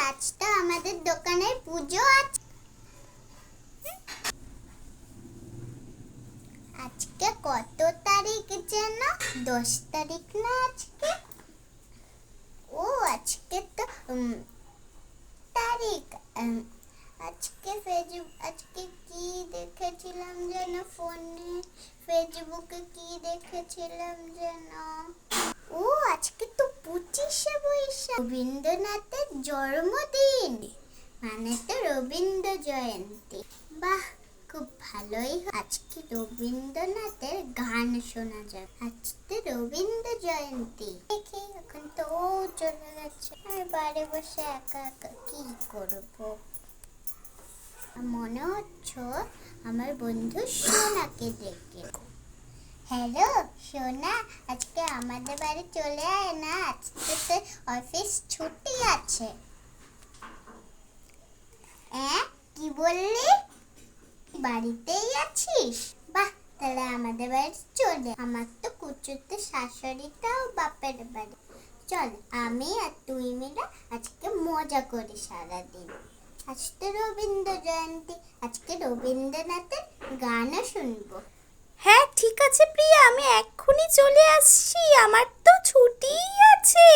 আজ তো আমাদের দোকানের পুজো আছে। আজকে কত তারিখ যেন? 10 তারিখ না আজকে? ও আজকে তো তারিখ। আজকে কি দেখেছিলাম যেন ফোনে, ফেসবুকে কি দেখেছিলাম যেন? ও আজকে তো 25শে বৈশাখ, রবীন্দ্রনাথের জন্মদিন, মানে তো রবীন্দ্র জয়ন্তী। বাহ, খুব ভালোই। আজকে রবীন্দ্রনাথের গান শোনা যাবে। আজকে রবীন্দ্র জয়ন্তী। দেখি এখন তো ও চলে গেছে, আর বাড়ি বসে একা একা কি করবো? মনে হচ্ছে আমার বন্ধু সোনাকে ডেকে। হ্যালো সোনা, আজকে আমাদের বাড়ি চলে আয় না, আজকে তো অফিস ছুটি আছে। কি বললি? বাড়িতেই আছিস? বাহ, তাহলে আমাদের বাড়ি চলে। আমার তো কুচুতে শাশুড়িটাও বাপের বাড়ি। চল আমি আর তুই মিলে আজকে মজা করি সারাদিন। আজকে রবীন্দ্র জয়ন্তী, আজকে রবীন্দ্রনাথের গানও শুনবো। হ্যাঁ ঠিক আছে প্রিয়া, আমি এক্ষুনি চলে আসছি, আমার তো ছুটি আছে।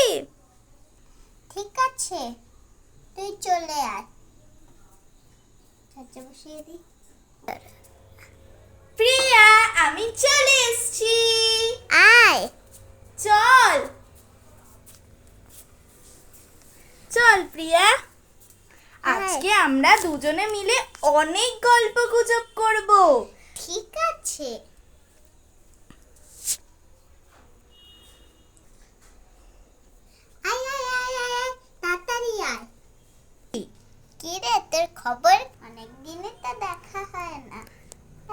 ঠিক আছে, তুই চলে আয়। আচ্ছা বসিয়ে দি। প্রিয়া আমি চলে এসেছি, আয়। চল চল প্রিয়া, আজকে আমরা দুজনে মিলে অনেক গল্প গুজব করব। ঠিক আছে। আয় আয় আয় আয় আয়, তাড়াতাড়ি আয়। কি রে তোর খবর? অনেক দিনে তো দেখা হয় না।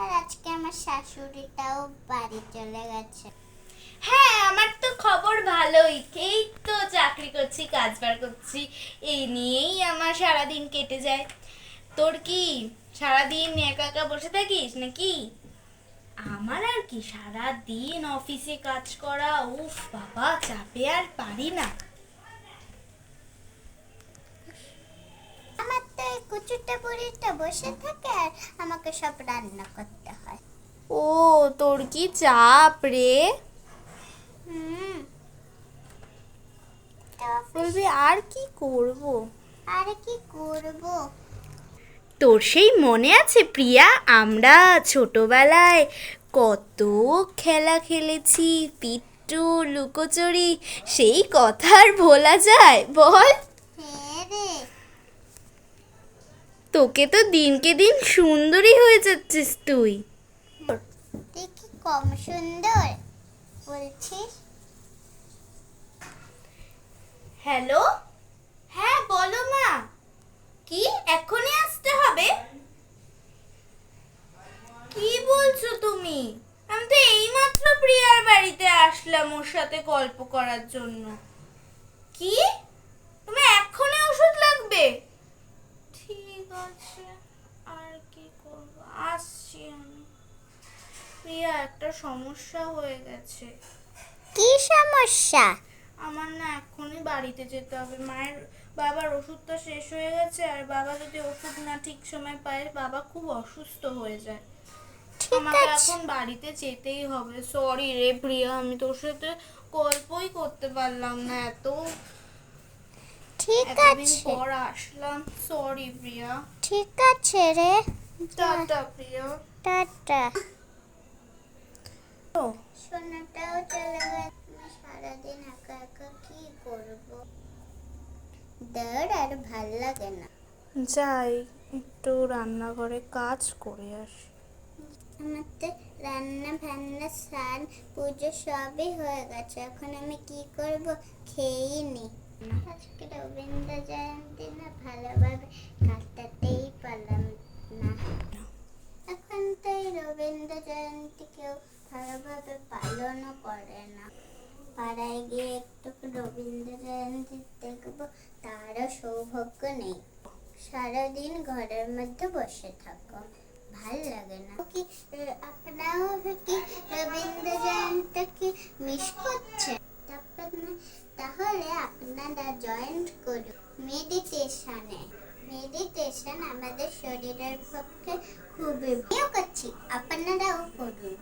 আর আজকে আমার শাশুড়িটাও বাড়ি চলে গেছে। হ্যাঁ আমার তো খবর ভালোই, এই তো চাকরি করছি, কাজবার করছি, এই নিয়েই আমার সারাদিন কেটে যায়। তোর কি সারাদিন একা একা বসে থাকিস নাকি? আমার আর কি, সারাদিন অফিসে কাজ করা, উফ বাবা, চাপে আর পারি না। আমার তো এই কুচুটা বুড়িটা বসে থাকে আর আমাকে সব রান্না করতে হয়। ও তোর কি চাপ রে? হুম। বলবি আর কি করব? আর কি করব? তোর সেই মনে আছে প্রিয়া, আমরা ছোটবেলায় কত খেলা খেলেছি, পিট্টু, লুকোচুরি, সেই কথা আর ভোলা যায় বল? হ্যাঁ রে। তোকে তো দিনকে দিন সুন্দরী হয়ে যাচ্ছিস তুই। তুই কি কম সুন্দর বলছিস? হ্যালো, হ্যাঁ বলো মা, কি এখনই আসতে হবে? কি বলছো তুমি? আমি তো এইমাত্র প্রিয়ার বাড়িতে আসলাম ওর সাথে গল্প করার জন্য। কি, তুমি এখনই ওষুধ লাগবে? ঠিক আছে, আর কি করব, আসছি আমি। প্রিয়া একটা সমস্যা হয়ে গেছে। কি সমস্যা? আমার না এখনই বাড়িতে যেতে হবে, বাবার ওষুধটা শেষ হয়ে গেছে, আর বাবা যদি ওষুধ না ঠিক সময় পায় বাবা খুব অসুস্থ হয়ে যায়। আমাকে এখন বাড়িতে যেতেই হবে। সরি রে প্রিয়া, আমি তোর সাথে গল্পই করতে পারলাম না, ঠিক এতদিন আছে। পর আসলাম। সরি প্রিয়া। ঠিক আছে রে। টাটা প্রিয়া। টাটা। সোনাটাও চলে গেছে, সারাদিন একা একা কি করব? দৌড় আর ভাল লাগে না। যাই একটু রান্নাঘরে কাজ করে আসি। আমার তো রান্না বান্না স্নান পুজো সবই হয়ে গেছে, এখন আমি কি করব? খেয়েই নি। আজকে রবীন্দ্র জয়ন্তী না, ভালোভাবে কাটাতেই পারলাম না। এখন তো এই রবীন্দ্র জয়ন্তী কেউ ভালোভাবে পালনও করে না। পাড়ায় গিয়ে একটু রবীন্দ্র জয়ন্তী দেখবো, তারও সৌভাগ্য নেই। সারাদিন ঘরের মধ্যে বসে থাকো, ভাল লাগে না কি? আপনারাও কি রবীন্দ্র জয়ন্তী কি মিস করছে? তাহলে আপনারা জয়েন্ট করুন, মেডিটেশনে। মেডিটেশন আমাদের শরীরের পক্ষে খুবই করছি, আপনারাও করুন।